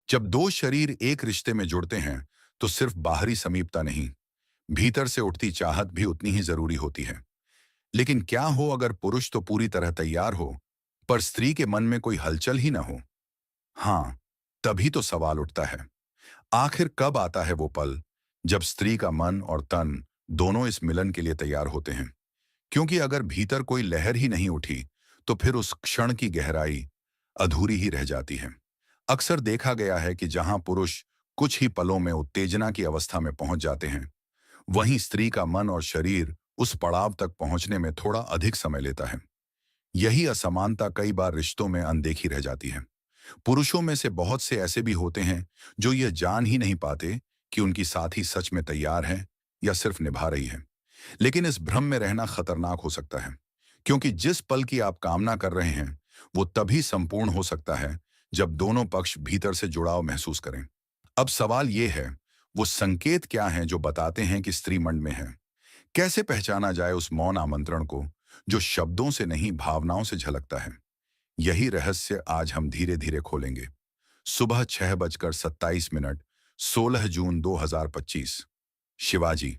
जब दो शरीर एक रिश्ते में जुड़ते हैं तो सिर्फ बाहरी समीपता नहीं, भीतर से उठती चाहत भी उतनी ही जरूरी होती है। लेकिन क्या हो अगर पुरुष तो पूरी तरह तैयार हो, पर स्त्री के मन में कोई हलचल ही ना हो? हाँ, तभी तो सवाल उठता है, आखिर कब आता है वो पल जब स्त्री का मन और तन दोनों इस मिलन के लिए तैयार होते हैं? क्योंकि अगर भीतर कोई लहर ही नहीं उठी, तो फिर उस क्षण की गहराई अधूरी ही रह जाती है। अक्सर देखा गया है कि जहां पुरुष कुछ ही पलों में उत्तेजना की अवस्था में पहुंच जाते हैं, वहीं स्त्री का मन और शरीर उस पड़ाव तक पहुंचने में थोड़ा अधिक समय लेता है। यही असमानता कई बार रिश्तों में अनदेखी रह जाती है। पुरुषों में से बहुत से ऐसे भी होते हैं जो यह जान ही नहीं पाते कि उनकी साथी सच में तैयार है या सिर्फ निभा रही है। लेकिन इस भ्रम में रहना खतरनाक हो सकता है, क्योंकि जिस पल की आप कामना कर रहे हैं वो तभी संपूर्ण हो सकता है जब दोनों पक्ष भीतर से जुड़ाव महसूस करें। अब सवाल ये है, वो संकेत क्या हैं जो बताते हैं कि स्त्री मन में है? कैसे पहचाना जाए उस मौन आमंत्रण को जो शब्दों से नहीं भावनाओं से झलकता है? यही रहस्य आज हम धीरे धीरे खोलेंगे। सुबह 6:27, 16 जून 2025। शिवाजी।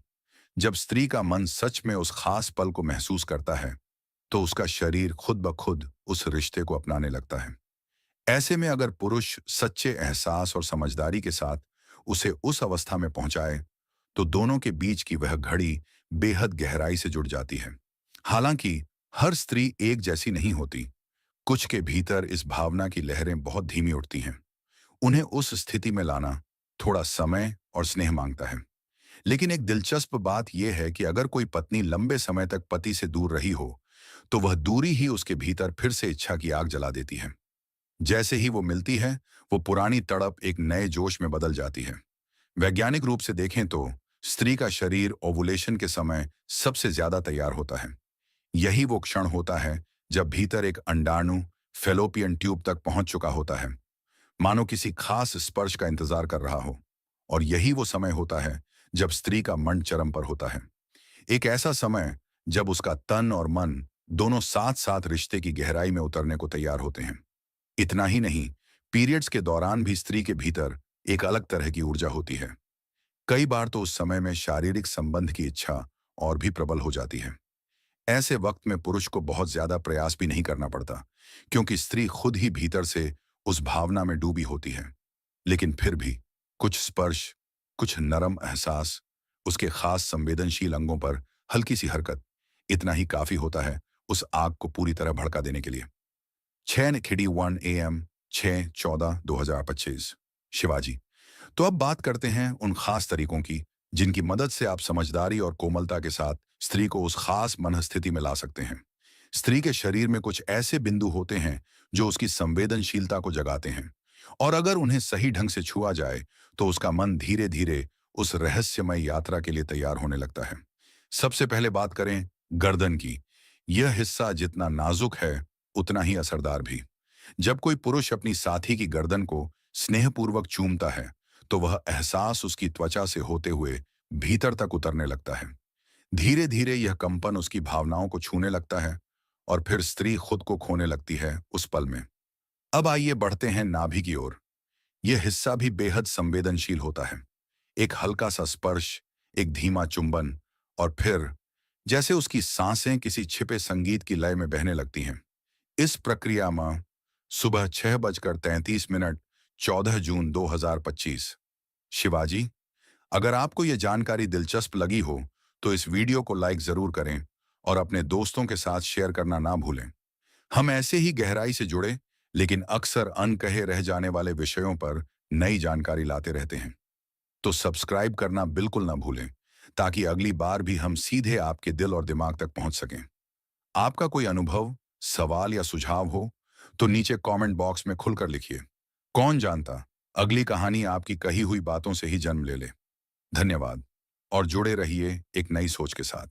जब स्त्री का मन सच में उस खास पल को महसूस करता है, तो उसका शरीर खुद ब खुद उस रिश्ते को अपनाने लगता है। ऐसे में अगर पुरुष सच्चे एहसास और समझदारी के साथ उसे उस अवस्था में पहुंचाए, तो दोनों के बीच की वह घड़ी बेहद गहराई से जुड़ जाती है। हालांकि हर स्त्री एक जैसी नहीं होती। कुछ के भीतर इस भावना की लहरें बहुत धीमी उठती हैं। उन्हें उस स्थिति में लाना थोड़ा समय और स्नेह मांगता है। लेकिन एक दिलचस्प बात यह है कि अगर कोई पत्नी लंबे समय तक पति से दूर रही हो, तो वह दूरी ही उसके भीतर फिर से इच्छा की आग जला देती है। जैसे ही वो मिलती है, वो पुरानी तड़प एक नए जोश में बदल जाती है। वैज्ञानिक रूप से देखें तो स्त्री का शरीर ओवुलेशन के समय सबसे ज्यादा तैयार होता है। यही वो क्षण होता है जब भीतर एक अंडाणु फेलोपियन ट्यूब तक पहुंच चुका होता है, मानो किसी खास स्पर्श का इंतजार कर रहा हो। और यही वो समय होता है जब स्त्री का मन चरम पर होता है। एक ऐसा समय जब उसका तन और मन दोनों साथ साथ रिश्ते की गहराई में उतरने को तैयार होते हैं। इतना ही नहीं, पीरियड्स के दौरान भी स्त्री के भीतर एक अलग तरह की ऊर्जा होती है। कई बार तो उस समय में शारीरिक संबंध की इच्छा और भी प्रबल हो जाती है। ऐसे वक्त में पुरुष को बहुत ज्यादा प्रयास भी नहीं करना पड़ता, क्योंकि स्त्री खुद ही भीतर से उस भावना में डूबी होती है। लेकिन फिर भी कुछ स्पर्श, कुछ नरम एहसास, उसके खास संवेदनशील अंगों पर हल्की सी हरकत, इतना ही काफी होता है उस आग को पूरी तरह भड़का देने के लिए। 6:1 AM, 6/14/2025। शिवाजी। तो अब बात करते हैं उन खास तरीकों की जिनकी मदद से आप समझदारी और कोमलता के साथ स्त्री को उस खास मनस्थिति में ला सकते हैं। स्त्री के शरीर में कुछ ऐसे बिंदु होते हैं जो उसकी संवेदनशीलता को जगाते हैं, और अगर उन्हें सही ढंग से छुआ जाए तो उसका मन धीरे धीरे उस रहस्यमय यात्रा के लिए तैयार होने लगता है। सबसे पहले बात करें गर्दन की। यह हिस्सा जितना नाजुक है, उतना ही असरदार भी। जब कोई पुरुष अपनी साथी की गर्दन को स्नेहपूर्वक चूमता है, तो वह एहसास उसकी त्वचा से होते हुए भीतर तक उतरने लगता है। धीरे धीरे यह कंपन उसकी भावनाओं को छूने लगता है, और फिर स्त्री खुद को खोने लगती है उस पल में। अब आइए बढ़ते हैं नाभि की ओर। यह हिस्सा भी बेहद संवेदनशील होता है। एक हल्का सा स्पर्श, एक धीमा चुंबन, और फिर जैसे उसकी सांसें किसी छिपे संगीत की लय में बहने लगती हैं। इस प्रक्रिया में सुबह 6:33, 14 जून 2025। शिवाजी। अगर आपको यह जानकारी दिलचस्प लगी हो, तो इस वीडियो को लाइक जरूर करें और अपने दोस्तों के साथ शेयर करना ना भूलें। हम ऐसे ही गहराई से जुड़े, लेकिन अक्सर अनकहे रह जाने वाले विषयों पर नई जानकारी लाते रहते हैं। तो सब्सक्राइब करना बिल्कुल ना भूलें, ताकि अगली बार भी हम सीधे आपके दिल और दिमाग तक पहुंच सकें। आपका कोई अनुभव, सवाल या सुझाव हो, तो नीचे कमेंट बॉक्स में खुलकर लिखिए। कौन जानता, अगली कहानी आपकी कही हुई बातों से ही जन्म ले ले। धन्यवाद। और जुड़े रहिए एक नई सोच के साथ।